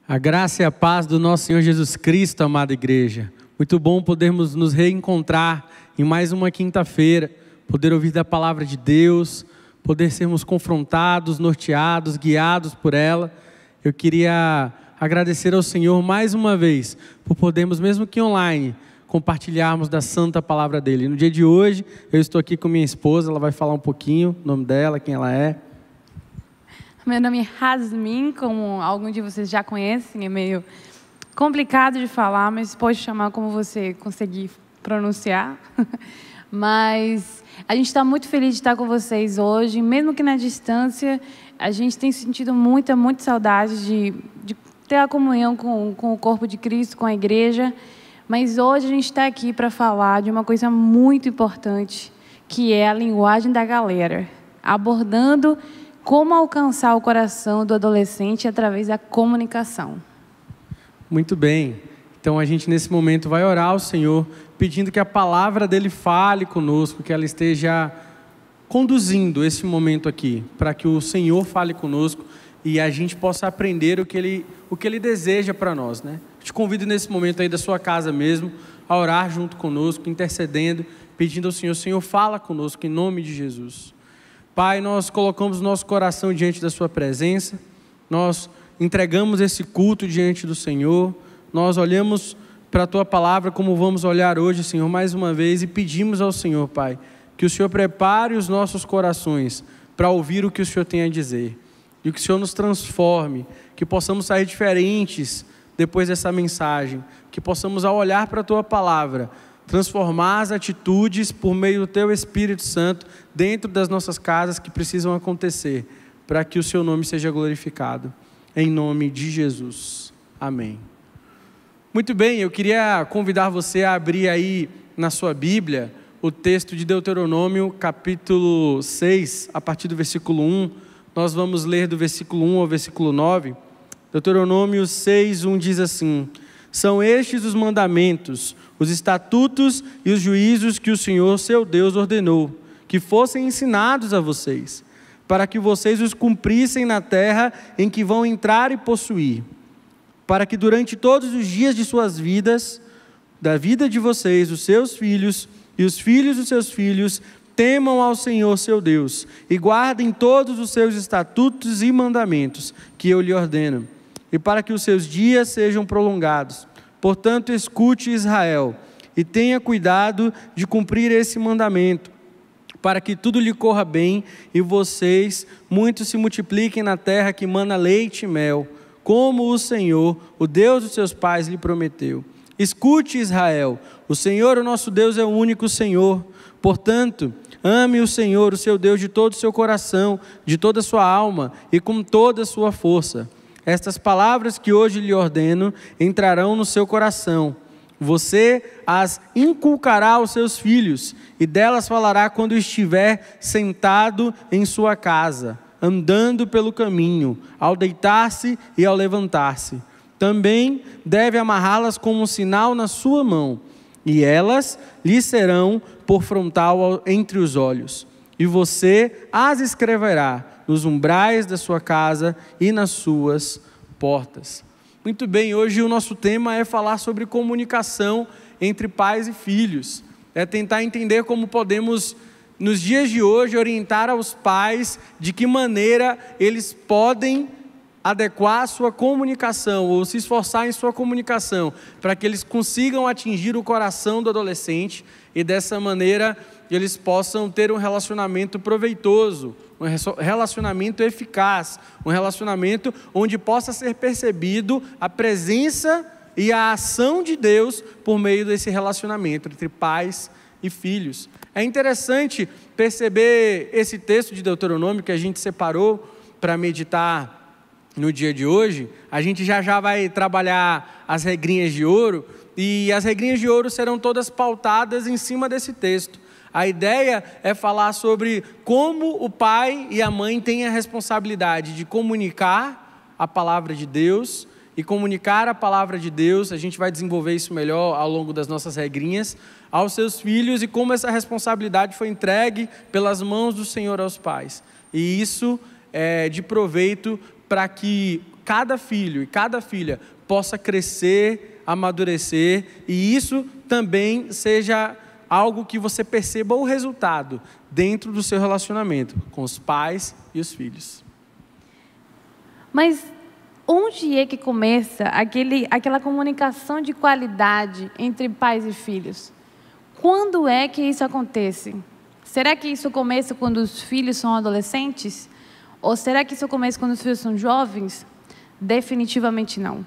A graça e a paz do nosso Senhor Jesus Cristo, amada igreja. Muito bom podermos nos reencontrar em mais uma quinta-feira, poder ouvir da palavra de Deus, poder sermos confrontados, norteados, guiados por ela. Eu queria agradecer ao Senhor mais uma vez, por podermos, mesmo que online, compartilharmos da santa palavra dele. No dia de hoje, eu estou aqui com minha esposa, ela vai falar um pouquinho, o nome dela, quem ela é. Meu nome é Rasmin, como alguns de vocês já conhecem, é meio complicado de falar, mas pode chamar como você conseguir pronunciar. Mas a gente está muito feliz de estar com vocês hoje, mesmo que na distância, a gente tem sentido muita saudade de ter a comunhão com o corpo de Cristo, com a igreja, mas hoje a gente está aqui para falar de uma coisa muito importante, que é a linguagem da galera, abordando como alcançar o coração do adolescente através da comunicação. Muito bem. Então a gente nesse momento vai orar ao Senhor, pedindo que a palavra dele fale conosco, que ela esteja conduzindo esse momento aqui, para que o Senhor fale conosco e a gente possa aprender o que ele deseja para nós, né? Te convido nesse momento aí da sua casa mesmo, a orar junto conosco, intercedendo, pedindo ao Senhor, Senhor, fala conosco em nome de Jesus. Pai, nós colocamos nosso coração diante da sua presença, nós entregamos esse culto diante do Senhor, nós olhamos para a tua palavra como vamos olhar hoje, Senhor, mais uma vez, e pedimos ao Senhor, Pai, que o Senhor prepare os nossos corações para ouvir o que o Senhor tem a dizer, e que o Senhor nos transforme, que possamos sair diferentes depois dessa mensagem, que possamos, ao olhar para a tua palavra, transformar as atitudes por meio do teu Espírito Santo dentro das nossas casas que precisam acontecer, para que o seu nome seja glorificado. Em nome de Jesus. Amém. Muito bem, eu queria convidar você a abrir aí na sua Bíblia o texto de Deuteronômio, capítulo 6, a partir do versículo 1. Nós vamos ler do versículo 1 ao versículo 9. Deuteronômio 6, 1 diz assim: são estes os mandamentos, os estatutos e os juízos que o Senhor, seu Deus, ordenou, que fossem ensinados a vocês, para que vocês os cumprissem na terra em que vão entrar e possuir, para que durante todos os dias de suas vidas, da vida de vocês, os seus filhos e os filhos dos seus filhos, temam ao Senhor, seu Deus, e guardem todos os seus estatutos e mandamentos que eu lhe ordeno, e para que os seus dias sejam prolongados. Portanto, escute, Israel, e tenha cuidado de cumprir esse mandamento, para que tudo lhe corra bem e vocês muitos se multipliquem na terra que mana leite e mel, como o Senhor, o Deus dos seus pais, lhe prometeu. Escute, Israel, o Senhor, o nosso Deus, é o único Senhor. Portanto, ame o Senhor, o seu Deus, de todo o seu coração, de toda a sua alma e com toda a sua força. Estas palavras que hoje lhe ordeno entrarão no seu coração. Você as inculcará aos seus filhos, e delas falará quando estiver sentado em sua casa, andando pelo caminho, ao deitar-se e ao levantar-se. Também deve amarrá-las como um sinal na sua mão, e elas lhe serão por frontal entre os olhos. E você as escreverá nos umbrais da sua casa e nas suas portas. Muito bem, hoje o nosso tema é falar sobre comunicação entre pais e filhos. É tentar entender como podemos, nos dias de hoje, orientar aos pais de que maneira eles podem adequar a sua comunicação ou se esforçar em sua comunicação para que eles consigam atingir o coração do adolescente e dessa maneira eles possam ter um relacionamento proveitoso, um relacionamento eficaz, um relacionamento onde possa ser percebido a presença e a ação de Deus por meio desse relacionamento entre pais e filhos. É interessante perceber esse texto de Deuteronômio que a gente separou para meditar no dia de hoje. A gente já vai trabalhar as regrinhas de ouro, e as regrinhas de ouro serão todas pautadas em cima desse texto. A ideia é falar sobre como o pai e a mãe têm a responsabilidade de comunicar a palavra de Deus, e comunicar a palavra de Deus, a gente vai desenvolver isso melhor ao longo das nossas regrinhas, aos seus filhos, e como essa responsabilidade foi entregue pelas mãos do Senhor aos pais. E isso é de proveito para que cada filho e cada filha possa crescer, amadurecer, e isso também seja algo que você perceba o resultado dentro do seu relacionamento com os pais e os filhos. Mas onde é que começa aquela comunicação de qualidade entre pais e filhos? Quando é que isso acontece? Será que isso começa quando os filhos são adolescentes? Ou será que isso começa quando os filhos são jovens? Definitivamente não.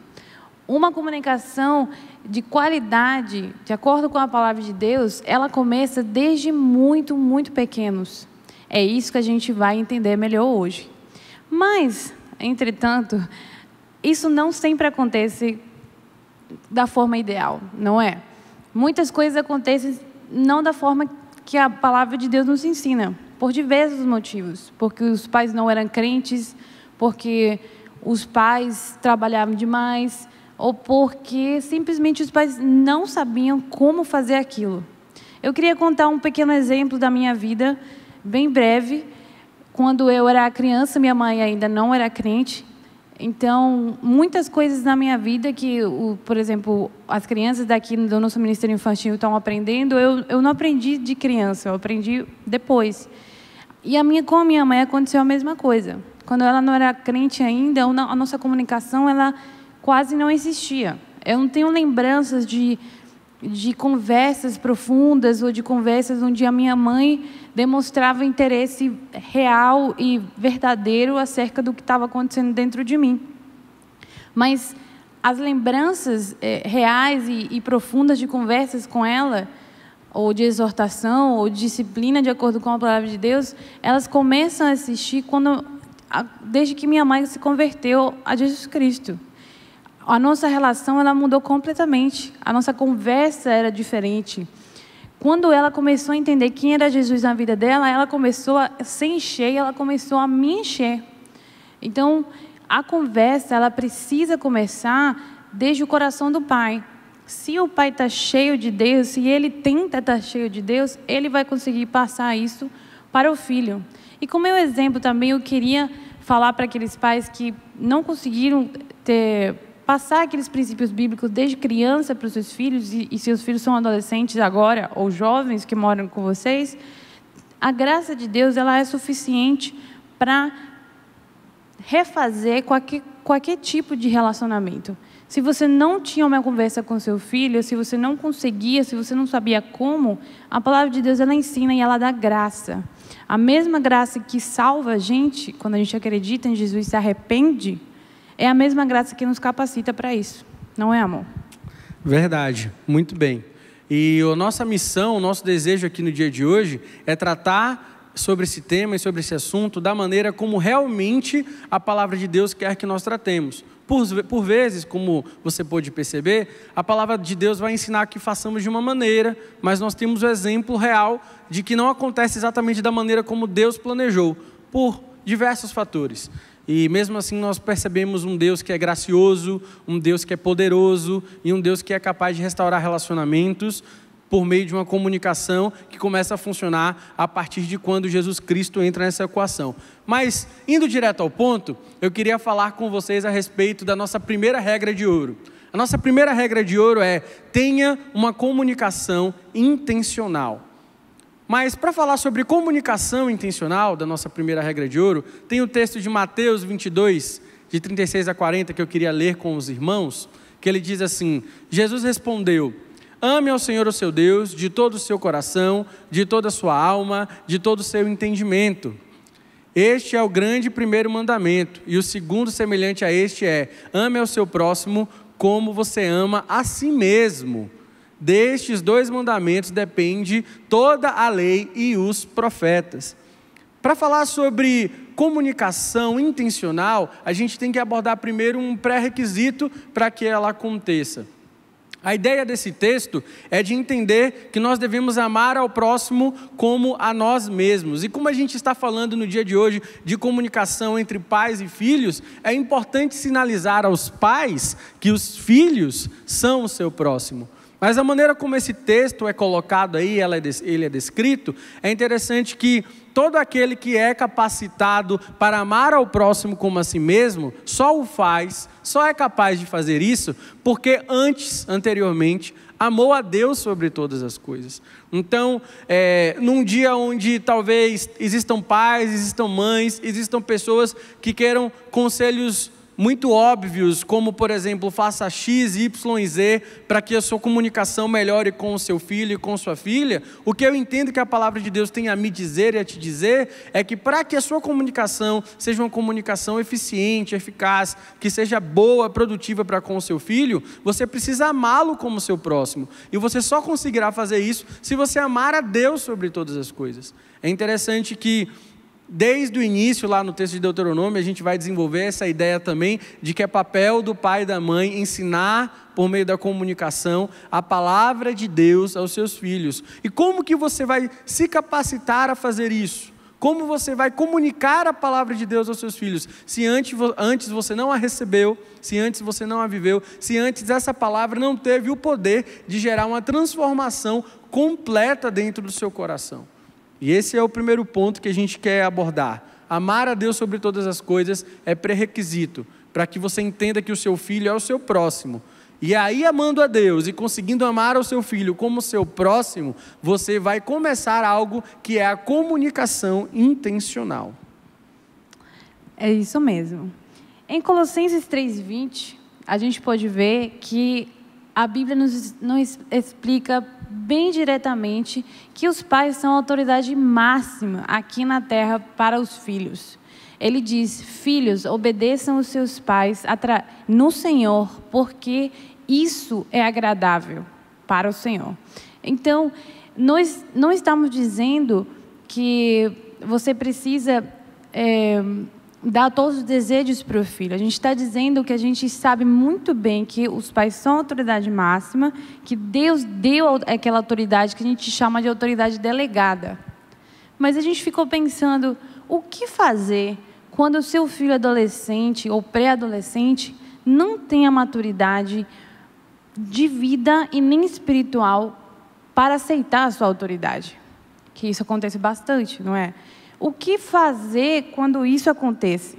Uma comunicação de qualidade, de acordo com a palavra de Deus, ela começa desde muito, muito pequenos. É isso que a gente vai entender melhor hoje. Mas, entretanto, isso não sempre acontece da forma ideal, não é? Muitas coisas acontecem não da forma que a palavra de Deus nos ensina, por diversos motivos. Porque os pais não eram crentes, porque os pais trabalhavam demais, ou porque simplesmente os pais não sabiam como fazer aquilo. Eu queria contar um pequeno exemplo da minha vida, bem breve. Quando eu era criança, minha mãe ainda não era crente. Então, muitas coisas na minha vida que, por exemplo, as crianças daqui do nosso Ministério Infantil estão aprendendo, eu não aprendi de criança, eu aprendi depois. E com a minha mãe aconteceu a mesma coisa. Quando ela não era crente ainda, a nossa comunicação ela quase não existia. Eu não tenho lembranças de conversas profundas ou de conversas onde a minha mãe demonstrava interesse real e verdadeiro acerca do que estava acontecendo dentro de mim. Mas as lembranças reais e profundas de conversas com ela, ou de exortação, ou de disciplina, de acordo com a palavra de Deus, elas começam a existir desde que minha mãe se converteu a Jesus Cristo. A nossa relação ela mudou completamente. A nossa conversa era diferente. Quando ela começou a entender quem era Jesus na vida dela, ela começou a se encher, ela começou a me encher. Então, a conversa ela precisa começar desde o coração do pai. Se o pai está cheio de Deus, se ele tenta estar cheio de Deus, ele vai conseguir passar isso para o filho. E como meu exemplo também, eu queria falar para aqueles pais que não conseguiram passar aqueles princípios bíblicos desde criança para os seus filhos, e seus filhos são adolescentes agora, ou jovens que moram com vocês, a graça de Deus ela é suficiente para refazer qualquer tipo de relacionamento. Se você não tinha uma conversa com seu filho, se você não conseguia, se você não sabia como, a palavra de Deus ela ensina e ela dá graça. A mesma graça que salva a gente, quando a gente acredita em Jesus e se arrepende, é a mesma graça que nos capacita para isso. Não é, amor? Verdade, muito bem. E a nossa missão, o nosso desejo aqui no dia de hoje é tratar sobre esse tema e sobre esse assunto da maneira como realmente a palavra de Deus quer que nós tratemos. Por vezes, como você pôde perceber, a palavra de Deus vai ensinar que façamos de uma maneira, mas nós temos o exemplo real de que não acontece exatamente da maneira como Deus planejou, por diversos fatores. E mesmo assim nós percebemos um Deus que é gracioso, um Deus que é poderoso e um Deus que é capaz de restaurar relacionamentos por meio de uma comunicação que começa a funcionar a partir de quando Jesus Cristo entra nessa equação. Mas, indo direto ao ponto, eu queria falar com vocês a respeito da nossa primeira regra de ouro. A nossa primeira regra de ouro é: tenha uma comunicação intencional. Mas para falar sobre comunicação intencional, da nossa primeira regra de ouro, tem o texto de Mateus 22, de 36 a 40, que eu queria ler com os irmãos, que ele diz assim: Jesus respondeu: ame ao Senhor o seu Deus de todo o seu coração, de toda a sua alma, de todo o seu entendimento. Este é o grande primeiro mandamento, e o segundo semelhante a este é: ame ao seu próximo como você ama a si mesmo. Destes dois mandamentos depende toda a lei e os profetas. Para falar sobre comunicação intencional, a gente tem que abordar primeiro um pré-requisito para que ela aconteça. A ideia desse texto é de entender que nós devemos amar ao próximo como a nós mesmos. E como a gente está falando no dia de hoje de comunicação entre pais e filhos, é importante sinalizar aos pais que os filhos são o seu próximo. Mas a maneira como esse texto é colocado aí, ele é descrito, é interessante que todo aquele que é capacitado para amar ao próximo como a si mesmo, só o faz, só é capaz de fazer isso, porque anteriormente, amou a Deus sobre todas as coisas. Então, num dia onde talvez existam pais, existam mães, existam pessoas que queiram conselhos muito óbvios, como por exemplo, faça X, Y e Z, para que a sua comunicação melhore com o seu filho e com sua filha, o que eu entendo que a palavra de Deus tem a me dizer e a te dizer, é que para que a sua comunicação seja uma comunicação eficiente, eficaz, que seja boa, produtiva para com o seu filho, você precisa amá-lo como seu próximo, e você só conseguirá fazer isso se você amar a Deus sobre todas as coisas. É interessante que desde o início, lá no texto de Deuteronômio, a gente vai desenvolver essa ideia também de que é papel do pai e da mãe ensinar, por meio da comunicação, a palavra de Deus aos seus filhos. E como que você vai se capacitar a fazer isso? Como você vai comunicar a palavra de Deus aos seus filhos? Se antes você não a recebeu, se antes você não a viveu, se antes essa palavra não teve o poder de gerar uma transformação completa dentro do seu coração. E esse é o primeiro ponto que a gente quer abordar. Amar a Deus sobre todas as coisas é pré-requisito para que você entenda que o seu filho é o seu próximo. E aí, amando a Deus e conseguindo amar o seu filho como seu próximo, você vai começar algo que é a comunicação intencional. É isso mesmo. Em Colossenses 3:20, a gente pode ver que a Bíblia nos explica bem diretamente que os pais são a autoridade máxima aqui na terra para os filhos. Ele diz: filhos, obedeçam os seus pais no Senhor, porque isso é agradável para o Senhor. Então, nós não estamos dizendo que você precisa dar todos os desejos para o filho. A gente está dizendo que a gente sabe muito bem que os pais são a autoridade máxima, que Deus deu aquela autoridade que a gente chama de autoridade delegada. Mas a gente ficou pensando, o que fazer quando o seu filho adolescente ou pré-adolescente não tem a maturidade de vida e nem espiritual para aceitar a sua autoridade? Que isso acontece bastante, não é? O que fazer quando isso acontece?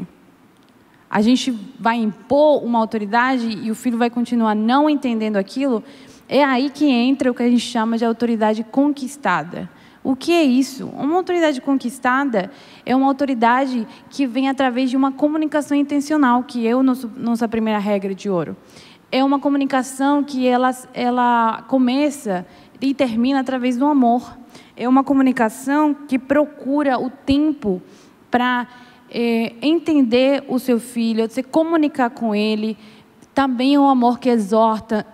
A gente vai impor uma autoridade e o filho vai continuar não entendendo aquilo? É aí que entra o que a gente chama de autoridade conquistada. O que é isso? Uma autoridade conquistada é uma autoridade que vem através de uma comunicação intencional, que é nossa primeira regra de ouro. É uma comunicação que ela começa e termina através do amor. É uma comunicação que procura o tempo para entender o seu filho, se comunicar com ele. Também é um amor que exorta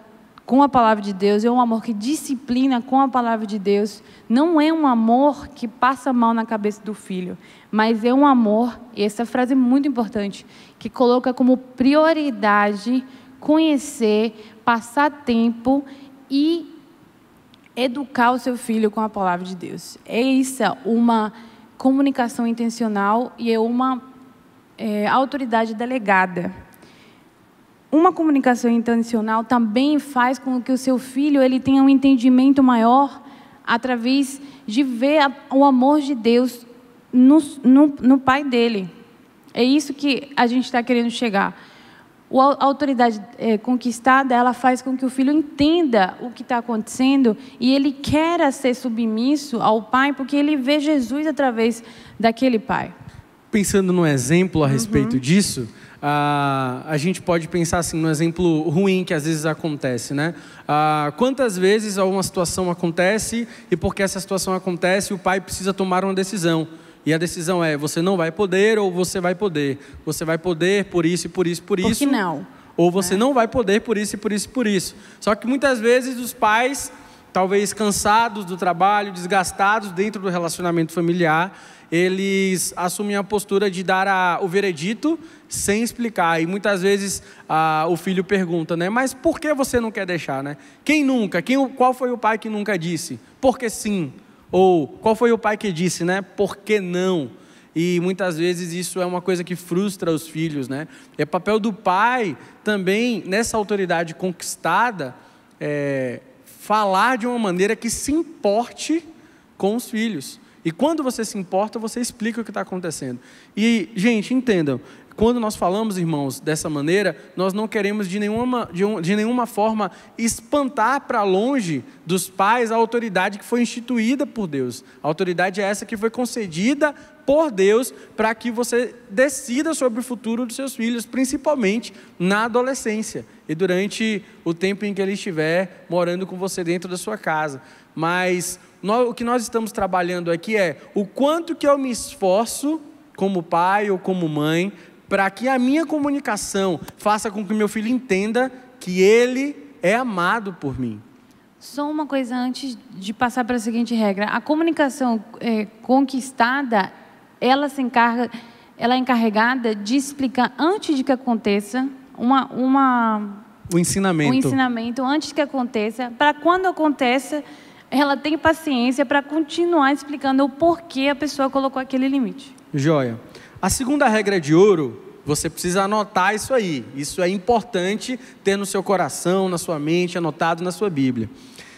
com a palavra de Deus, é um amor que disciplina com a palavra de Deus. Não é um amor que passa mal na cabeça do filho, mas é um amor, e essa frase é muito importante, que coloca como prioridade conhecer, passar tempo e educar o seu filho com a palavra de Deus. É isso, uma comunicação intencional e é uma autoridade delegada. Uma comunicação intencional também faz com que o seu filho ele tenha um entendimento maior através de ver o amor de Deus no pai dele. É isso que a gente está querendo chegar. A autoridade conquistada, ela faz com que o filho entenda o que está acontecendo e ele queira ser submisso ao pai, porque ele vê Jesus através daquele pai. Pensando num exemplo a respeito disso, a gente pode pensar assim, num exemplo ruim que às vezes acontece, né? Quantas vezes alguma situação acontece e porque essa situação acontece, o pai precisa tomar uma decisão. E a decisão é, você não vai poder ou você vai poder. Você vai poder por isso e por isso, por isso. Por que não? Ou você não vai poder por isso e por isso, por isso. Só que muitas vezes os pais, talvez cansados do trabalho, desgastados dentro do relacionamento familiar, eles assumem a postura de dar o veredito sem explicar. E muitas vezes o filho pergunta, né? Mas por que você não quer deixar, né? Quem nunca? Qual foi o pai que nunca disse? Porque sim. Ou qual foi o pai que disse, né? Por que não? E muitas vezes isso é uma coisa que frustra os filhos, né? É papel do pai também, nessa autoridade conquistada, falar de uma maneira que se importe com os filhos. E quando você se importa, você explica o que está acontecendo. E, gente, entendam, quando nós falamos, irmãos, dessa maneira, nós não queremos de nenhuma forma espantar para longe dos pais a autoridade que foi instituída por Deus. A autoridade é essa que foi concedida por Deus para que você decida sobre o futuro dos seus filhos, principalmente na adolescência e durante o tempo em que ele estiver morando com você dentro da sua casa. Mas o que nós estamos trabalhando aqui é o quanto que eu me esforço como pai ou como mãe para que a minha comunicação faça com que meu filho entenda que ele é amado por mim. Só uma coisa antes de passar para a seguinte regra. A comunicação conquistada, ela é encarregada de explicar antes de que aconteça o ensinamento antes que aconteça, para quando aconteça, ela tem paciência para continuar explicando o porquê a pessoa colocou aquele limite. Joia. A segunda regra de ouro, você precisa anotar isso aí. Isso é importante ter no seu coração, na sua mente, anotado na sua Bíblia.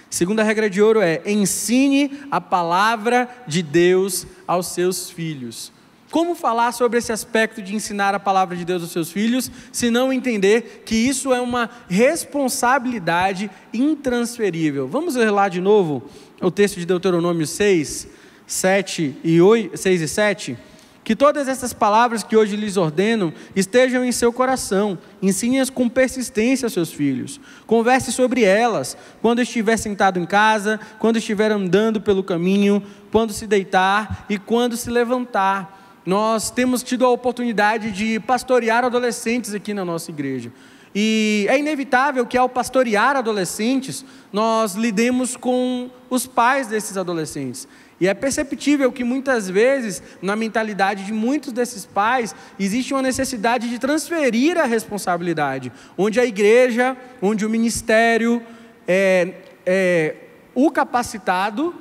Segunda regra de ouro é: ensine a palavra de Deus aos seus filhos. Como falar sobre esse aspecto de ensinar a palavra de Deus aos seus filhos, se não entender que isso é uma responsabilidade intransferível? Vamos ler lá de novo o texto de Deuteronômio 6 e 7. Que todas essas palavras que hoje lhes ordeno estejam em seu coração. Ensine-as com persistência aos seus filhos. Converse sobre elas quando estiver sentado em casa, quando estiver andando pelo caminho, quando se deitar e quando se levantar. Nós temos tido a oportunidade de pastorear adolescentes aqui na nossa igreja. E é inevitável que ao pastorear adolescentes, nós lidemos com os pais desses adolescentes. E é perceptível que muitas vezes, na mentalidade de muitos desses pais, existe uma necessidade de transferir a responsabilidade. Onde a igreja, onde o ministério é o capacitado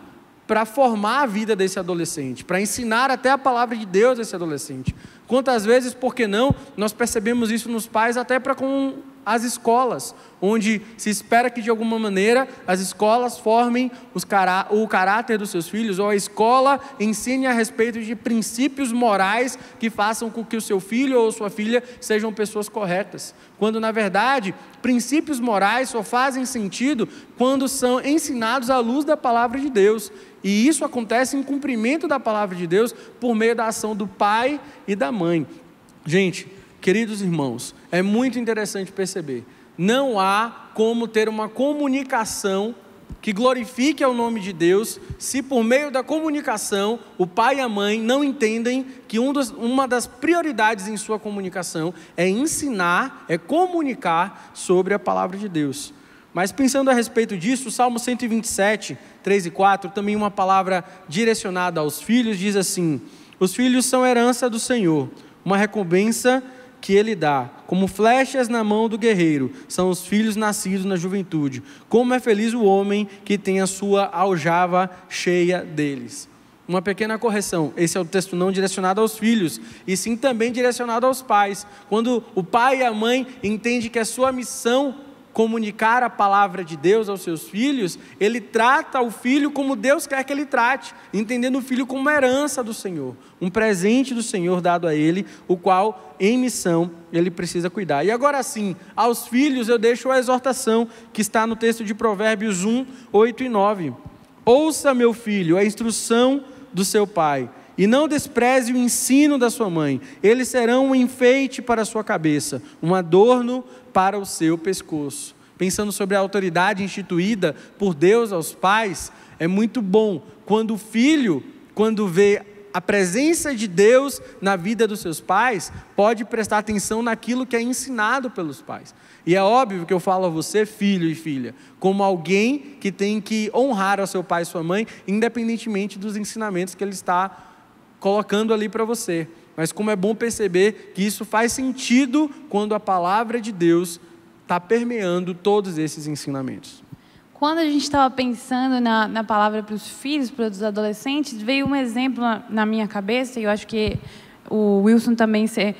para formar a vida desse adolescente, para ensinar até a palavra de Deus a esse adolescente. Quantas vezes, por que não, nós percebemos isso nos pais até para com as escolas, onde se espera que de alguma maneira as escolas formem o caráter dos seus filhos, ou a escola ensine a respeito de princípios morais que façam com que o seu filho ou sua filha sejam pessoas corretas. Quando na verdade, princípios morais só fazem sentido quando são ensinados à luz da palavra de Deus. E isso acontece em cumprimento da palavra de Deus por meio da ação do pai e da mãe. Gente, queridos irmãos, é muito interessante perceber, não há como ter uma comunicação que glorifique ao nome de Deus, se por meio da comunicação, o pai e a mãe não entendem que uma das prioridades em sua comunicação é ensinar, é comunicar sobre a palavra de Deus. Mas pensando a respeito disso, o Salmo 127, 3 e 4, também uma palavra direcionada aos filhos, diz assim: os filhos são herança do Senhor, uma recompensa que Ele dá, como flechas na mão do guerreiro, são os filhos nascidos na juventude. Como é feliz o homem que tem a sua aljava cheia deles. Uma pequena correção, esse é o texto não direcionado aos filhos, e sim também direcionado aos pais. Quando o pai e a mãe entendem que a sua missão comunicar a palavra de Deus aos seus filhos, ele trata o filho como Deus quer que ele trate, entendendo o filho como uma herança do Senhor, um presente do Senhor dado a ele, o qual em missão ele precisa cuidar. E agora sim, aos filhos eu deixo a exortação que está no texto de Provérbios 1, 8 e 9. Ouça, meu filho, a instrução do seu pai, e não despreze o ensino da sua mãe. Eles serão um enfeite para a sua cabeça, um adorno para o seu pescoço. Pensando sobre a autoridade instituída por Deus aos pais, é muito bom quando o filho, quando vê a presença de Deus na vida dos seus pais, pode prestar atenção naquilo que é ensinado pelos pais. E é óbvio que eu falo a você, filho e filha, como alguém que tem que honrar ao seu pai e sua mãe, independentemente dos ensinamentos que ele está colocando ali para você. Mas como é bom perceber que isso faz sentido quando a palavra de Deus está permeando todos esses ensinamentos. Quando a gente estava pensando na palavra para os filhos, para os adolescentes, veio um exemplo na minha cabeça, e eu acho que o Wilson também se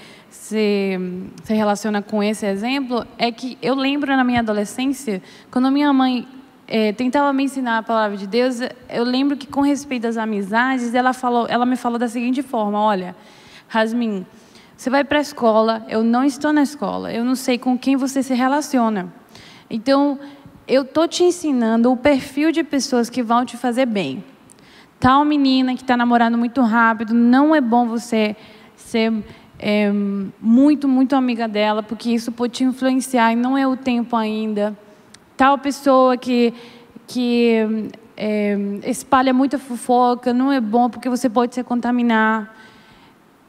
relaciona com esse exemplo, é que eu lembro na minha adolescência, quando minha mãe tentava me ensinar a palavra de Deus, eu lembro que, com respeito às amizades, ela me falou da seguinte forma: olha, Rasmin, você vai para a escola, eu não estou na escola, eu não sei com quem você se relaciona. Então, eu estou te ensinando o perfil de pessoas que vão te fazer bem. Tal menina que está namorando muito rápido, não é bom você ser muito amiga dela, porque isso pode te influenciar e não é o tempo ainda. Tal pessoa que espalha muita fofoca, não é bom, porque você pode se contaminar.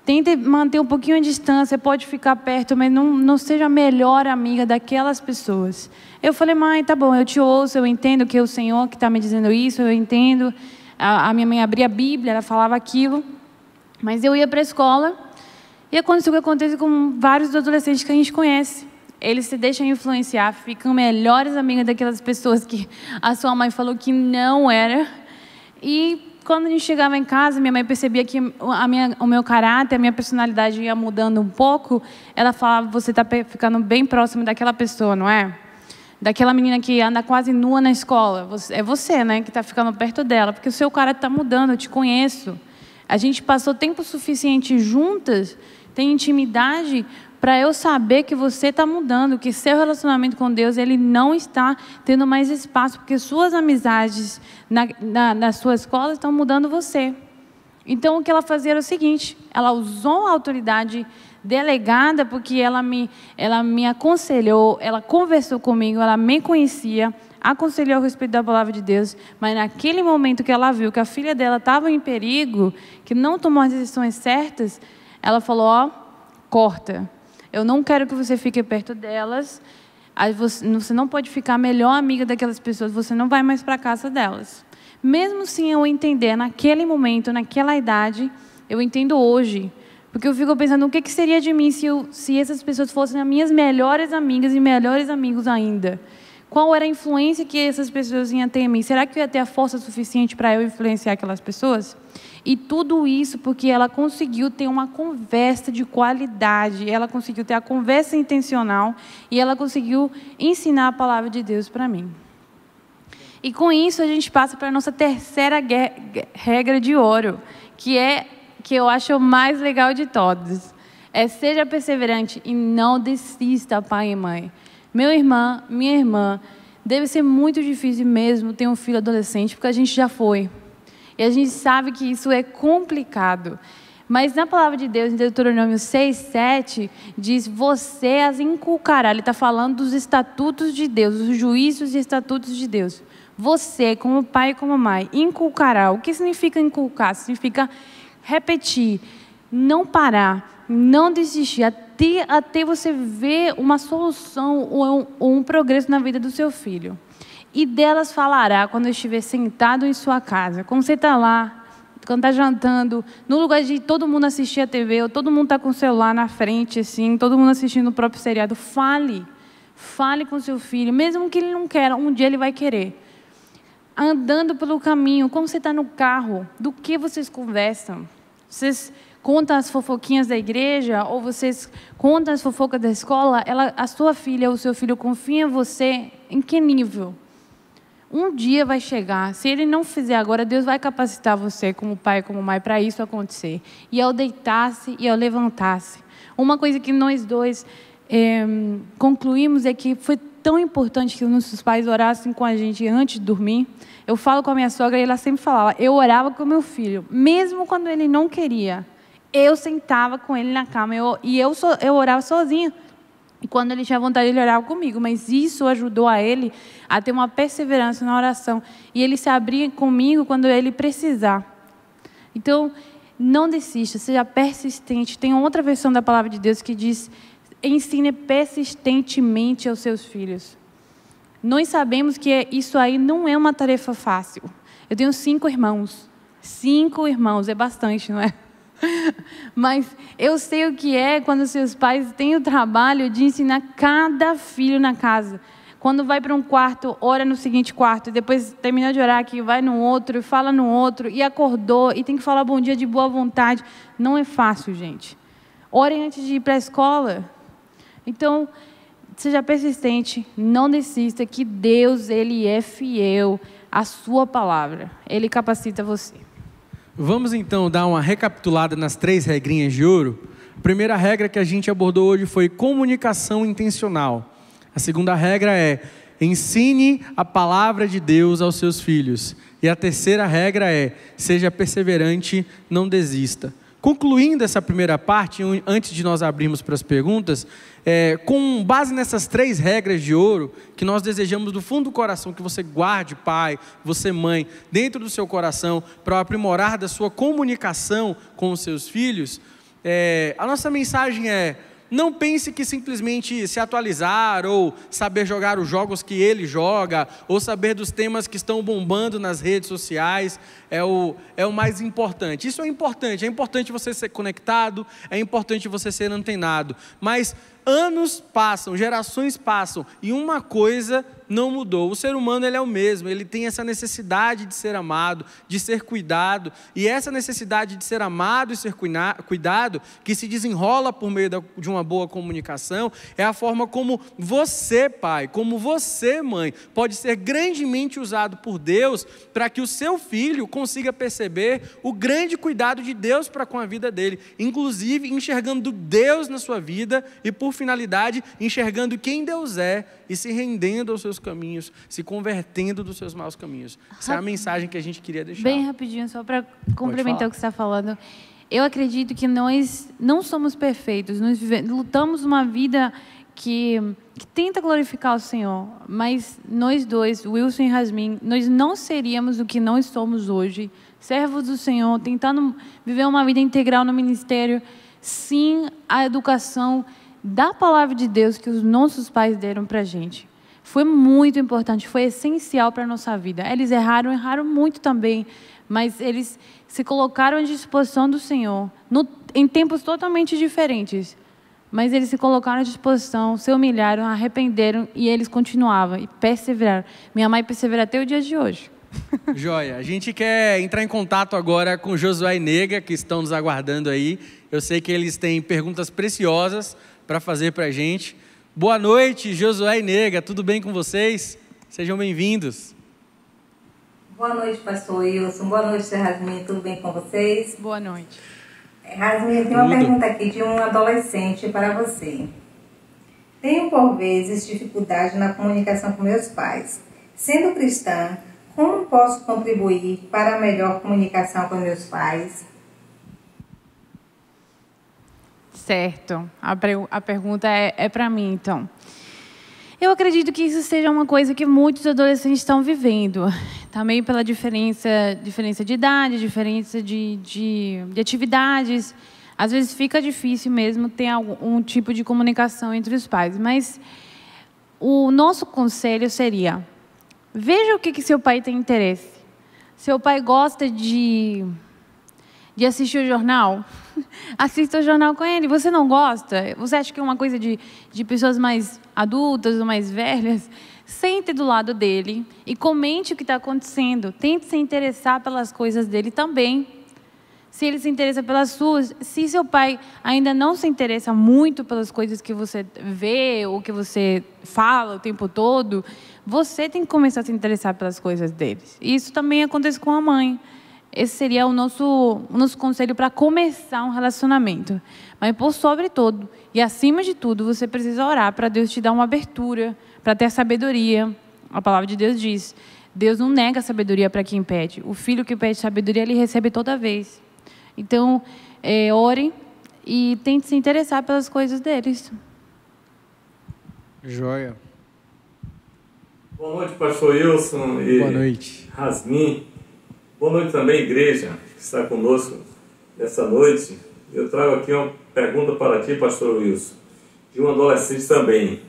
Tente manter um pouquinho a distância, pode ficar perto, mas não seja a melhor amiga daquelas pessoas. Eu falei: mãe, tá bom, eu te ouço, eu entendo que é o Senhor que está me dizendo isso, eu entendo. A minha mãe abria a Bíblia, ela falava aquilo, mas eu ia para a escola e aconteceu o que acontece com vários adolescentes que a gente conhece. Eles se deixam influenciar, ficam melhores amigas daquelas pessoas que a sua mãe falou que não era. E quando a gente chegava em casa, minha mãe percebia que o meu caráter, a minha personalidade ia mudando um pouco. Ela falava: você está ficando bem próximo daquela pessoa, não é? Daquela menina que anda quase nua na escola. É você, né, que está ficando perto dela, porque o seu caráter está mudando, eu te conheço. A gente passou tempo suficiente juntas, tem intimidade, para eu saber que você está mudando, que seu relacionamento com Deus ele não está tendo mais espaço, porque suas amizades na sua escola estão mudando você. Então, o que ela fazia era o seguinte: ela usou a autoridade delegada, porque ela me aconselhou, ela conversou comigo, ela me conhecia, aconselhou a respeito da palavra de Deus, mas naquele momento que ela viu que a filha dela estava em perigo, que não tomou as decisões certas, ela falou: ó, corta. Eu não quero que você fique perto delas. Você não pode ficar a melhor amiga daquelas pessoas. Você não vai mais para a casa delas. Mesmo sem eu entender naquele momento, naquela idade, eu entendo hoje. Porque eu fico pensando: o que seria de mim se essas pessoas fossem as minhas melhores amigas e melhores amigos ainda? Qual era a influência que essas pessoas iam ter em mim? Será que eu ia ter a força suficiente para eu influenciar aquelas pessoas? E tudo isso porque ela conseguiu ter uma conversa de qualidade, ela conseguiu ter a conversa intencional e ela conseguiu ensinar a palavra de Deus para mim. E com isso a gente passa para a nossa terceira regra de ouro, que eu acho o mais legal de todas. Seja perseverante e não desista, pai e mãe. Meu irmão, minha irmã, deve ser muito difícil mesmo ter um filho adolescente, porque a gente já foi. E a gente sabe que isso é complicado. Mas na palavra de Deus, em Deuteronômio 6:7, diz: você as inculcará. Ele está falando dos estatutos de Deus, dos juízos e estatutos de Deus. Você, como pai e como mãe, inculcará. O que significa inculcar? Significa repetir, não parar, não desistir, até você ver uma solução ou um progresso na vida do seu filho. E delas falará quando estiver sentado em sua casa. Quando você está lá, quando está jantando, no lugar de todo mundo assistir a TV, ou todo mundo está com o celular na frente, assim, todo mundo assistindo o próprio seriado, fale com seu filho, mesmo que ele não queira, um dia ele vai querer. Andando pelo caminho, quando você está no carro, do que vocês conversam? Vocês contam as fofoquinhas da igreja, ou vocês contam as fofocas da escola? A sua filha ou o seu filho confia em você em que nível? Um dia vai chegar, se ele não fizer agora, Deus vai capacitar você como pai e como mãe para isso acontecer. E ao deitar-se e ao levantar-se. Uma coisa que nós dois concluímos é que foi tão importante que os nossos pais orassem com a gente antes de dormir. Eu falo com a minha sogra e ela sempre falava: eu orava com o meu filho, mesmo quando ele não queria. Eu sentava com ele na cama e eu orava sozinha. E quando ele tinha vontade, ele orava comigo. Mas isso ajudou a ele a ter uma perseverança na oração. E ele se abria comigo quando ele precisar. Então, não desista, seja persistente. Tem outra versão da palavra de Deus que diz: ensine persistentemente aos seus filhos. Nós sabemos que isso aí não é uma tarefa fácil. Eu tenho 5 irmãos. 5 irmãos, é bastante, não é? Mas eu sei o que é quando seus pais têm o trabalho de ensinar cada filho na casa. Quando vai para um quarto, ora no seguinte quarto, e depois termina de orar aqui, vai no outro, fala no outro, e acordou, e tem que falar bom dia de boa vontade. Não é fácil, gente. Orem antes de ir para a escola. Então, seja persistente, não desista, que Deus, Ele é fiel à sua palavra. Ele capacita você. Vamos então dar uma recapitulada nas 3 regrinhas de ouro. A primeira regra que a gente abordou hoje foi comunicação intencional. A segunda regra é: ensine a palavra de Deus aos seus filhos. E a terceira regra é: seja perseverante, não desista. Concluindo essa primeira parte, antes de nós abrirmos para as perguntas, com base nessas 3 regras de ouro, que nós desejamos do fundo do coração que você guarde, pai, você mãe, dentro do seu coração, para o aprimorar da sua comunicação com os seus filhos, a nossa mensagem é: não pense que simplesmente se atualizar ou saber jogar os jogos que ele joga ou saber dos temas que estão bombando nas redes sociais é o mais importante. Isso é importante você ser conectado, é importante você ser antenado, mas anos passam, gerações passam e uma coisa não mudou. O ser humano, ele é o mesmo, ele tem essa necessidade de ser amado, de ser cuidado, e essa necessidade de ser amado e ser cuidado, que se desenrola por meio de uma boa comunicação, é a forma como você, pai, como você, mãe, pode ser grandemente usado por Deus para que o seu filho consiga perceber o grande cuidado de Deus para com a vida dele, inclusive enxergando Deus na sua vida e, por finalidade, enxergando quem Deus é e se rendendo aos seus caminhos, se convertendo dos seus maus caminhos. Essa é a mensagem que a gente queria deixar. Bem rapidinho, só para complementar o que você está falando. Eu acredito que nós não somos perfeitos, nós lutamos uma vida que tenta glorificar o Senhor, mas nós dois, Wilson e Rasmin, nós não seríamos o que nós somos hoje, servos do Senhor, tentando viver uma vida integral no ministério, sim, a educação da palavra de Deus que os nossos pais deram para a gente. Foi muito importante, foi essencial para a nossa vida. Eles erraram muito também, mas eles se colocaram à disposição do Senhor, em tempos totalmente diferentes. Mas eles se colocaram à disposição, se humilharam, arrependeram e eles continuavam e perseveraram. Minha mãe persevera até o dia de hoje. Joia, a gente quer entrar em contato agora com Josué e Nega, que estão nos aguardando aí. Eu sei que eles têm perguntas preciosas para fazer para a gente. Boa noite, Josué e Nega, tudo bem com vocês? Sejam bem-vindos. Boa noite, pastor Wilson. Boa noite, Rasmin, tudo bem com vocês? Boa noite. Rasmin, eu tenho uma pergunta aqui de um adolescente para você. Tenho, por vezes, dificuldade na comunicação com meus pais. Sendo cristã, como posso contribuir para a melhor comunicação com meus pais? Certo. A pergunta é para mim, então. Eu acredito que isso seja uma coisa que muitos adolescentes estão vivendo. Também pela diferença de idade, diferença de atividades. Às vezes fica difícil mesmo ter algum tipo de comunicação entre os pais. Mas o nosso conselho seria: veja o que seu pai tem interesse. Seu pai gosta de assistir o jornal? Assista o jornal com ele. Você não gosta? Você acha que é uma coisa de pessoas mais adultas ou mais velhas? Sente do lado dele e comente o que está acontecendo. Tente se interessar pelas coisas dele também. Se ele se interessa pelas suas, se seu pai ainda não se interessa muito pelas coisas que você vê ou que você fala o tempo todo, você tem que começar a se interessar pelas coisas deles. Isso também acontece com a mãe. Esse seria o nosso conselho para começar um relacionamento. Mas, por sobre todo, e acima de tudo, você precisa orar para Deus te dar uma abertura, para ter sabedoria. A palavra de Deus diz: Deus não nega sabedoria para quem pede. O filho que pede sabedoria, ele recebe toda vez. Então, ore e tente se interessar pelas coisas deles. Joia. Boa noite, pastor Wilson e boa noite, Rasmin. Boa noite também, igreja, que está conosco nessa noite. Eu trago aqui uma pergunta para ti, pastor Wilson, de um adolescente também.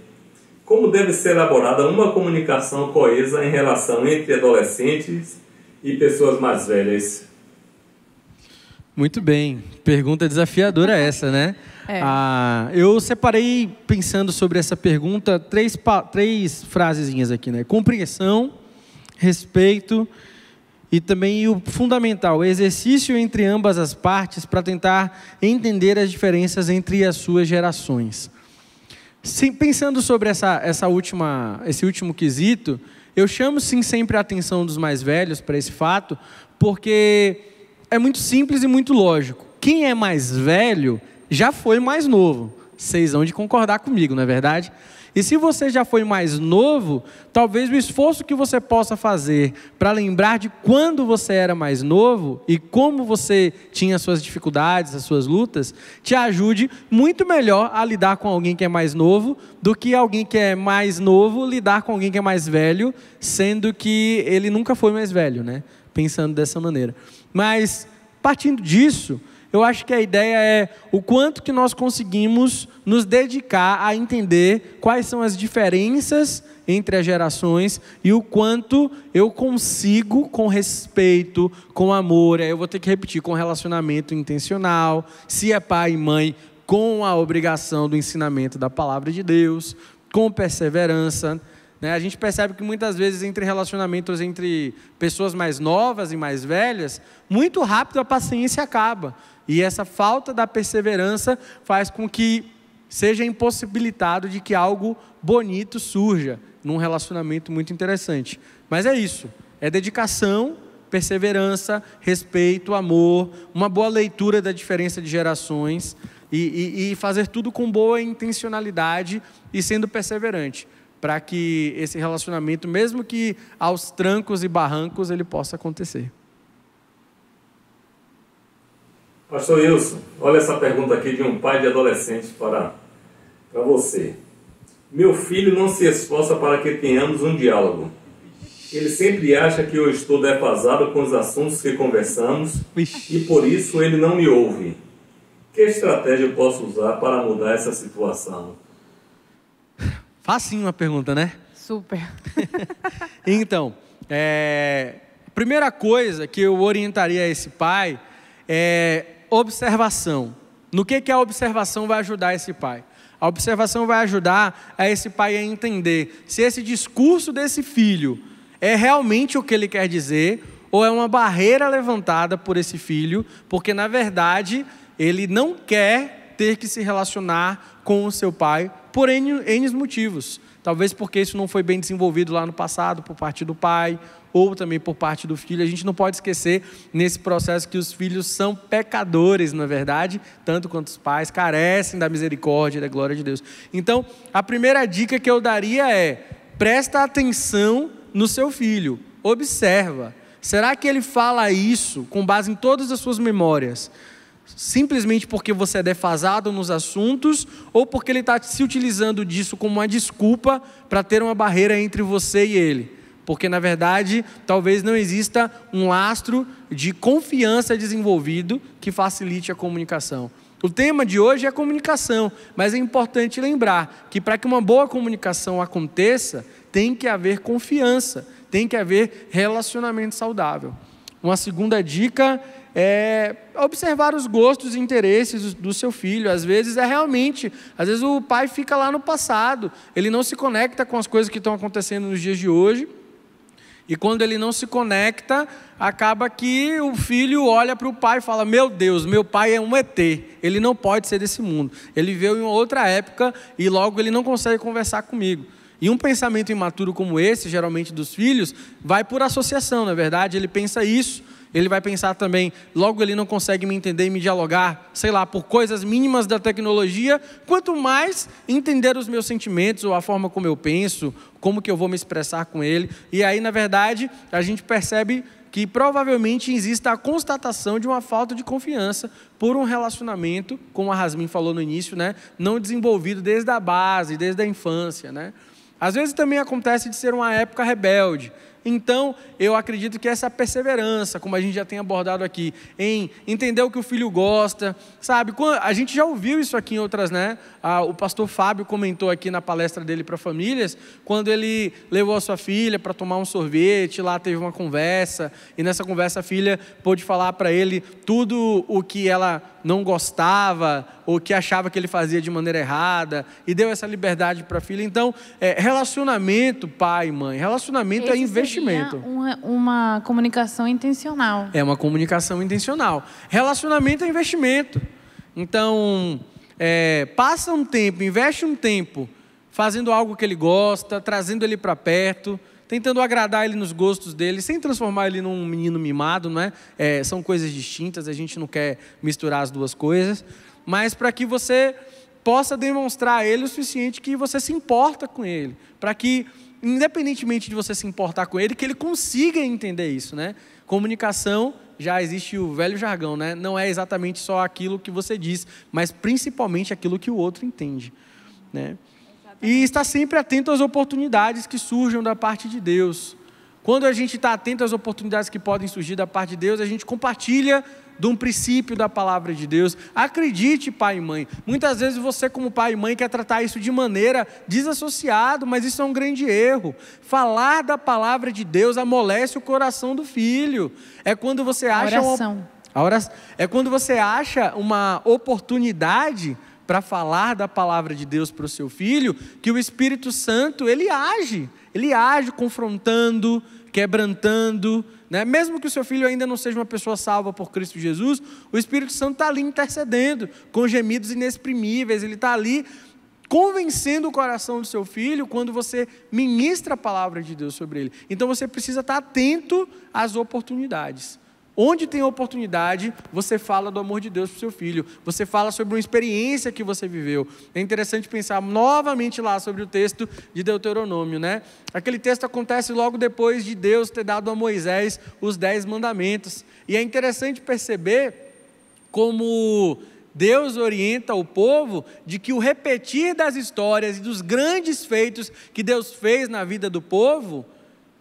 Como deve ser elaborada uma comunicação coesa em relação entre adolescentes e pessoas mais velhas? Muito bem, pergunta desafiadora essa, né? Eu separei, pensando sobre essa pergunta, três frasezinhas aqui, né? Compreensão, respeito e também o fundamental, o exercício entre ambas as partes para tentar entender as diferenças entre as suas gerações. Sim, pensando sobre esse último quesito, eu chamo sim sempre a atenção dos mais velhos para esse fato, porque é muito simples e muito lógico. Quem é mais velho já foi mais novo. Vocês vão de concordar comigo, não é verdade? E se você já foi mais novo, talvez o esforço que você possa fazer para lembrar de quando você era mais novo e como você tinha as suas dificuldades, as suas lutas, te ajude muito melhor a lidar com alguém que é mais novo do que alguém que é mais novo lidar com alguém que é mais velho, sendo que ele nunca foi mais velho, né? Pensando dessa maneira. Mas, partindo disso, eu acho que a ideia é o quanto que nós conseguimos nos dedicar a entender quais são as diferenças entre as gerações e o quanto eu consigo, com respeito, com amor, aí eu vou ter que repetir, com relacionamento intencional, se é pai e mãe, com a obrigação do ensinamento da palavra de Deus, com perseverança. A gente percebe que muitas vezes entre relacionamentos entre pessoas mais novas e mais velhas, muito rápido a paciência acaba. E essa falta da perseverança faz com que seja impossibilitado de que algo bonito surja num relacionamento muito interessante. Mas é isso, é dedicação, perseverança, respeito, amor, uma boa leitura da diferença de gerações e fazer tudo com boa intencionalidade e sendo perseverante, para que esse relacionamento, mesmo que aos trancos e barrancos, ele possa acontecer. Pastor Wilson, olha essa pergunta aqui de um pai de adolescente para você. Meu filho não se esforça para que tenhamos um diálogo. Ele sempre acha que eu estou defasado com os assuntos que conversamos e por isso ele não me ouve. Que estratégia eu posso usar para mudar essa situação? Facinho a pergunta, né? Super. Então, a primeira coisa que eu orientaria a esse pai é observação. No que a observação vai ajudar esse pai? A observação vai ajudar a esse pai a entender se esse discurso desse filho é realmente o que ele quer dizer ou é uma barreira levantada por esse filho, porque na verdade ele não quer ter que se relacionar com o seu pai por N motivos. Talvez porque isso não foi bem desenvolvido lá no passado por parte do pai, ou também por parte do filho. A gente não pode esquecer nesse processo que os filhos são pecadores, na verdade, tanto quanto os pais, carecem da misericórdia e da glória de Deus. Então, a primeira dica que eu daria é: presta atenção no seu filho, observa. Será que ele fala isso com base em todas as suas memórias, simplesmente porque você é defasado nos assuntos, ou porque ele está se utilizando disso como uma desculpa para ter uma barreira entre você e ele? Porque, na verdade, talvez não exista um lastro de confiança desenvolvido que facilite a comunicação. O tema de hoje é comunicação, mas é importante lembrar que para que uma boa comunicação aconteça, tem que haver confiança, tem que haver relacionamento saudável. Uma segunda dica é observar os gostos e interesses do seu filho. Às vezes o pai fica lá no passado, ele não se conecta com as coisas que estão acontecendo nos dias de hoje, e quando ele não se conecta, acaba que o filho olha para o pai e fala: meu Deus, meu pai é um ET, ele não pode ser desse mundo, ele veio em uma outra época e logo ele não consegue conversar comigo. E um pensamento imaturo como esse, geralmente dos filhos, vai por associação, na verdade, ele pensa isso. Ele vai pensar também, logo ele não consegue me entender e me dialogar, sei lá, por coisas mínimas da tecnologia, quanto mais entender os meus sentimentos, ou a forma como eu penso, como que eu vou me expressar com ele. E aí, na verdade, a gente percebe que provavelmente exista a constatação de uma falta de confiança por um relacionamento, como a Rasmin falou no início, né, não desenvolvido desde a base, desde a infância, né? Às vezes também acontece de ser uma época rebelde. Então, eu acredito que essa perseverança, como a gente já tem abordado aqui, em entender o que o filho gosta, sabe? A gente já ouviu isso aqui em outras, né? O pastor Fábio comentou aqui na palestra dele para famílias, quando ele levou a sua filha para tomar um sorvete, lá teve uma conversa, e nessa conversa a filha pôde falar para ele tudo o que ela não gostava, ou que achava que ele fazia de maneira errada, e deu essa liberdade para a filha. Então, relacionamento, pai e mãe, relacionamento é investimento. Uma comunicação intencional. É uma comunicação intencional. Relacionamento é investimento. Então, passa um tempo, investe um tempo fazendo algo que ele gosta, trazendo ele para perto, tentando agradar ele nos gostos dele, sem transformar ele num menino mimado, não é? São coisas distintas, a gente não quer misturar as duas coisas, mas para que você possa demonstrar a ele o suficiente que você se importa com ele, para que, independentemente de você se importar com ele, que ele consiga entender isso, né? Comunicação, já existe o velho jargão, né? Não é exatamente só aquilo que você diz, mas principalmente aquilo que o outro entende, né? E estar sempre atento às oportunidades que surjam da parte de Deus. Quando a gente está atento às oportunidades que podem surgir da parte de Deus, a gente compartilha de um princípio da palavra de Deus. Acredite, pai e mãe. Muitas vezes você, como pai e mãe, quer tratar isso de maneira desassociada, mas isso é um grande erro. Falar da palavra de Deus amolece o coração do filho. É quando você acha é quando você acha uma oportunidade para falar da palavra de Deus para o seu filho, que o Espírito Santo, ele age confrontando, quebrantando, né? Mesmo que o seu filho ainda não seja uma pessoa salva por Cristo Jesus, o Espírito Santo está ali intercedendo, com gemidos inexprimíveis, ele está ali convencendo o coração do seu filho quando você ministra a palavra de Deus sobre ele. Então você precisa estar atento às oportunidades. Onde tem oportunidade, você fala do amor de Deus para o seu filho. Você fala sobre uma experiência que você viveu. É interessante pensar novamente lá sobre o texto de Deuteronômio, né? Aquele texto acontece logo depois de Deus ter dado a Moisés os 10 mandamentos. E é interessante perceber como Deus orienta o povo de que o repetir das histórias e dos grandes feitos que Deus fez na vida do povo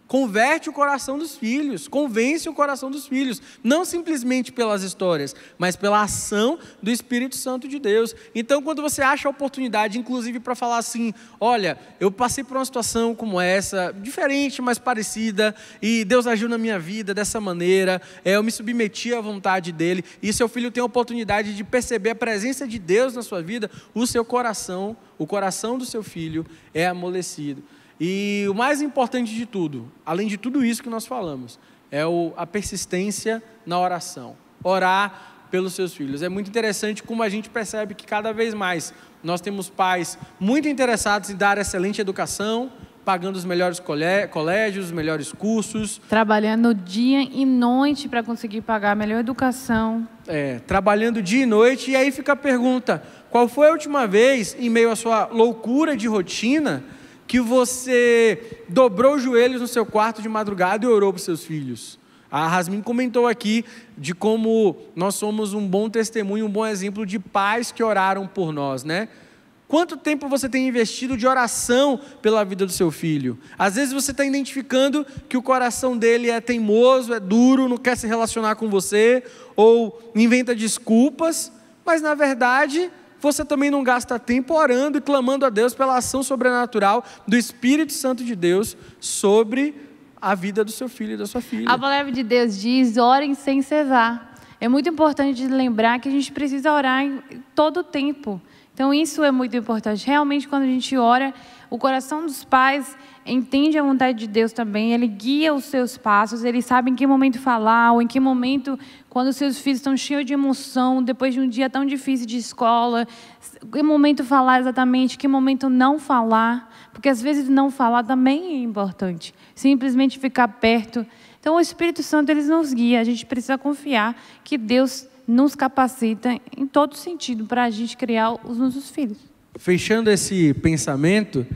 converte o coração dos filhos, convence o coração dos filhos, não simplesmente pelas histórias, mas pela ação do Espírito Santo de Deus. Então, quando você acha a oportunidade, inclusive para falar assim, olha, eu passei por uma situação como essa, diferente, mas parecida, e Deus agiu na minha vida dessa maneira, eu me submeti à vontade dele, e seu filho tem a oportunidade de perceber a presença de Deus na sua vida, o seu coração, o coração do seu filho é amolecido. E o mais importante de tudo, além de tudo isso que nós falamos, é a persistência na oração. Orar pelos seus filhos. É muito interessante como a gente percebe que cada vez mais nós temos pais muito interessados em dar excelente educação, pagando os melhores colégios, os melhores cursos. Trabalhando dia e noite para conseguir pagar a melhor educação. Trabalhando dia e noite. E aí fica a pergunta, qual foi a última vez, em meio à sua loucura de rotina, que você dobrou os joelhos no seu quarto de madrugada e orou para os seus filhos? A Rasmin comentou aqui de como nós somos um bom testemunho, um bom exemplo de pais que oraram por nós, né? Quanto tempo você tem investido de oração pela vida do seu filho? Às vezes você está identificando que o coração dele é teimoso, é duro, não quer se relacionar com você, ou inventa desculpas, mas na verdade você também não gasta tempo orando e clamando a Deus pela ação sobrenatural do Espírito Santo de Deus sobre a vida do seu filho e da sua filha. A palavra de Deus diz, orem sem cessar. É muito importante lembrar que a gente precisa orar em todo o tempo. Então isso é muito importante. Realmente quando a gente ora, o coração dos pais entende a vontade de Deus também, ele guia os seus passos, ele sabe em que momento falar, ou em que momento, quando os seus filhos estão cheios de emoção, depois de um dia tão difícil de escola, que momento falar exatamente, que momento não falar, porque às vezes não falar também é importante, simplesmente ficar perto. Então o Espírito Santo, ele nos guia, a gente precisa confiar que Deus nos capacita em todo sentido para a gente criar os nossos filhos. Fechando esse pensamento,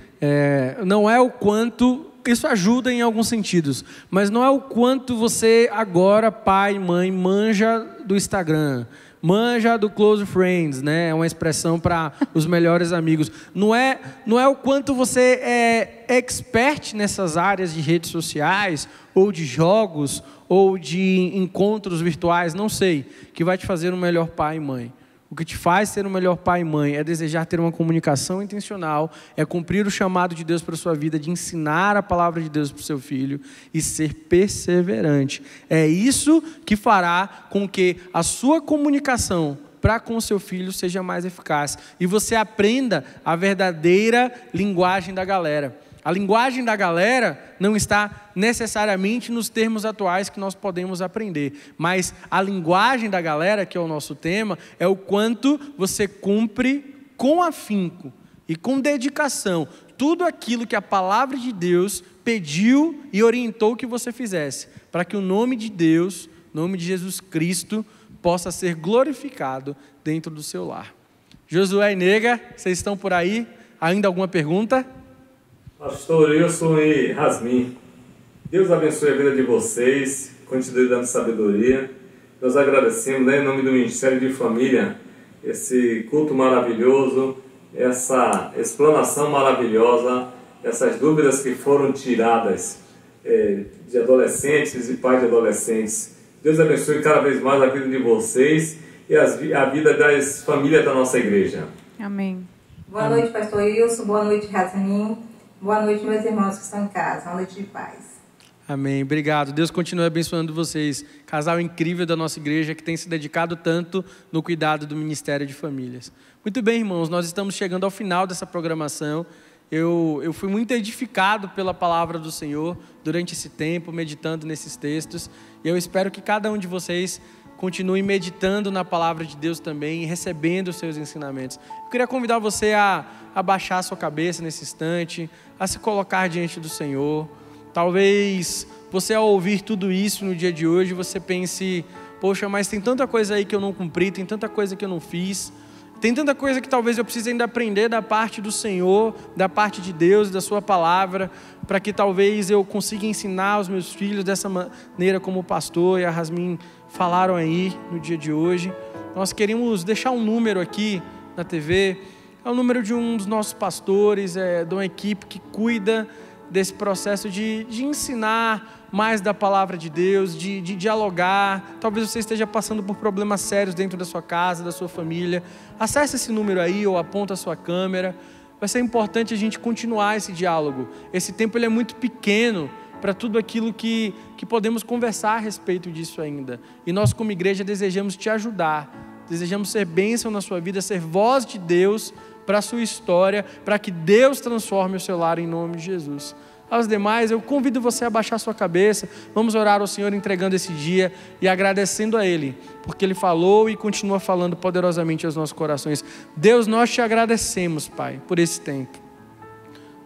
não é o quanto, isso ajuda em alguns sentidos, mas não é o quanto você agora, pai, mãe, manja do Instagram, manja do Close Friends, né? É uma expressão para os melhores amigos. Não é o quanto você é expert nessas áreas de redes sociais, ou de jogos, ou de encontros virtuais, não sei, que vai te fazer um melhor pai e mãe. O que te faz ser um melhor pai e mãe é desejar ter uma comunicação intencional, é cumprir o chamado de Deus para a sua vida, de ensinar a palavra de Deus para o seu filho e ser perseverante. É isso que fará com que a sua comunicação para com o seu filho seja mais eficaz e você aprenda a verdadeira linguagem da galera. A linguagem da galera não está necessariamente nos termos atuais que nós podemos aprender, mas a linguagem da galera, que é o nosso tema, é o quanto você cumpre com afinco e com dedicação tudo aquilo que a palavra de Deus pediu e orientou que você fizesse, para que o nome de Deus, o nome de Jesus Cristo, possa ser glorificado dentro do seu lar. Josué e Nega, vocês estão por aí? Ainda alguma pergunta? Pastor Wilson e Rasmin, Deus abençoe a vida de vocês, continue dando sabedoria. Nós agradecemos, né, em nome do Ministério de Família, esse culto maravilhoso, essa explanação maravilhosa, essas dúvidas que foram tiradas de adolescentes e pais de adolescentes. Deus abençoe cada vez mais a vida de vocês e a vida das famílias da nossa igreja. Amém. Boa noite, pastor Wilson. Boa noite, Rasmin. Boa noite, meus irmãos que estão em casa. Uma noite de paz. Amém. Obrigado. Deus continue abençoando vocês. Casal incrível da nossa igreja que tem se dedicado tanto no cuidado do Ministério de Famílias. Muito bem, irmãos. Nós estamos chegando ao final dessa programação. Eu fui muito edificado pela palavra do Senhor durante esse tempo, meditando nesses textos. E eu espero que cada um de vocês continue meditando na palavra de Deus também e recebendo os seus ensinamentos. Eu queria convidar você a baixar a sua cabeça nesse instante, a se colocar diante do Senhor. Talvez você, ao ouvir tudo isso no dia de hoje, você pense: poxa, mas tem tanta coisa aí que eu não cumpri, tem tanta coisa que eu não fiz, tem tanta coisa que talvez eu precise ainda aprender da parte do Senhor, da parte de Deus, da sua palavra, para que talvez eu consiga ensinar aos meus filhos dessa maneira como o pastor e a Rasmin falaram aí no dia de hoje. Nós queremos deixar um número aqui na TV, é o número de um dos nossos pastores, de uma equipe que cuida desse processo de ensinar mais da palavra de Deus, de dialogar. Talvez você esteja passando por problemas sérios dentro da sua casa, da sua família. Acesse esse número aí ou aponta a sua câmera. Vai ser importante a gente continuar esse diálogo. Esse tempo ele é muito pequeno para tudo aquilo que podemos conversar a respeito disso ainda. E nós, como igreja, desejamos te ajudar, desejamos ser bênção na sua vida, ser voz de Deus para a sua história, para que Deus transforme o seu lar em nome de Jesus. Aos demais, eu convido você a baixar sua cabeça, vamos orar ao Senhor entregando esse dia e agradecendo a Ele, porque Ele falou e continua falando poderosamente aos nossos corações. Deus, nós te agradecemos, Pai, por esse tempo.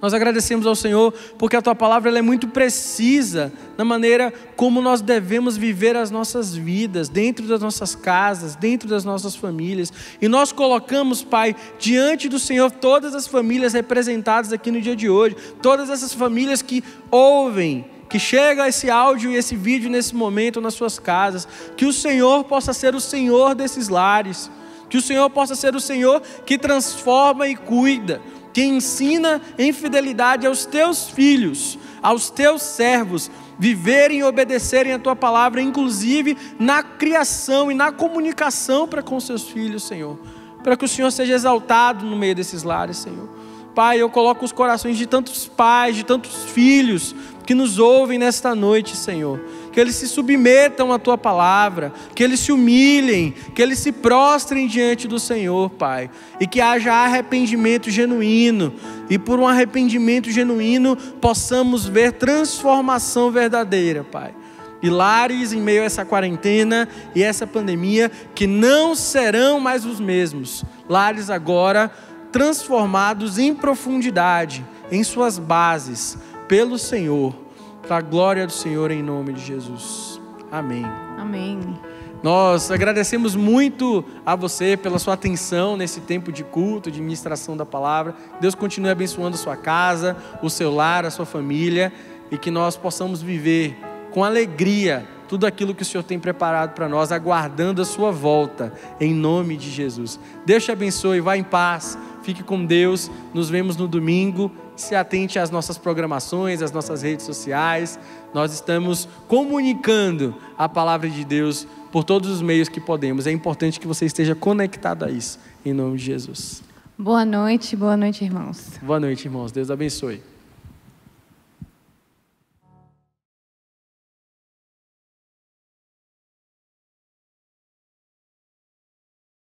Nós agradecemos ao Senhor porque a Tua palavra ela é muito precisa na maneira como nós devemos viver as nossas vidas, dentro das nossas casas, dentro das nossas famílias. E nós colocamos, Pai, diante do Senhor todas as famílias representadas aqui no dia de hoje, todas essas famílias que ouvem, que chega esse áudio e esse vídeo nesse momento nas suas casas, que o Senhor possa ser o Senhor desses lares, que o Senhor possa ser o Senhor que transforma e cuida, que ensina em fidelidade aos teus filhos, aos teus servos, viverem e obedecerem a tua palavra, inclusive na criação e na comunicação para com seus filhos, Senhor, para que o Senhor seja exaltado no meio desses lares, Senhor. Pai, eu coloco os corações de tantos pais, de tantos filhos que nos ouvem nesta noite, Senhor, que eles se submetam à Tua palavra, que eles se humilhem, que eles se prostrem diante do Senhor, Pai, e que haja arrependimento genuíno, e por um arrependimento genuíno possamos ver transformação verdadeira, Pai. E lares em meio a essa quarentena e essa pandemia que não serão mais os mesmos, lares agora transformados em profundidade, em suas bases, pelo Senhor, para a glória do Senhor em nome de Jesus. Amém. Amém. Nós agradecemos muito a você pela sua atenção nesse tempo de culto, de ministração da palavra. Deus continue abençoando a sua casa, o seu lar, a sua família, e que nós possamos viver com alegria tudo aquilo que o Senhor tem preparado para nós, aguardando a sua volta, em nome de Jesus. Deus te abençoe, vá em paz, fique com Deus, nos vemos no domingo, se atente às nossas programações, às nossas redes sociais, nós estamos comunicando a palavra de Deus por todos os meios que podemos, é importante que você esteja conectado a isso, em nome de Jesus. Boa noite, irmãos. Boa noite, irmãos, Deus abençoe.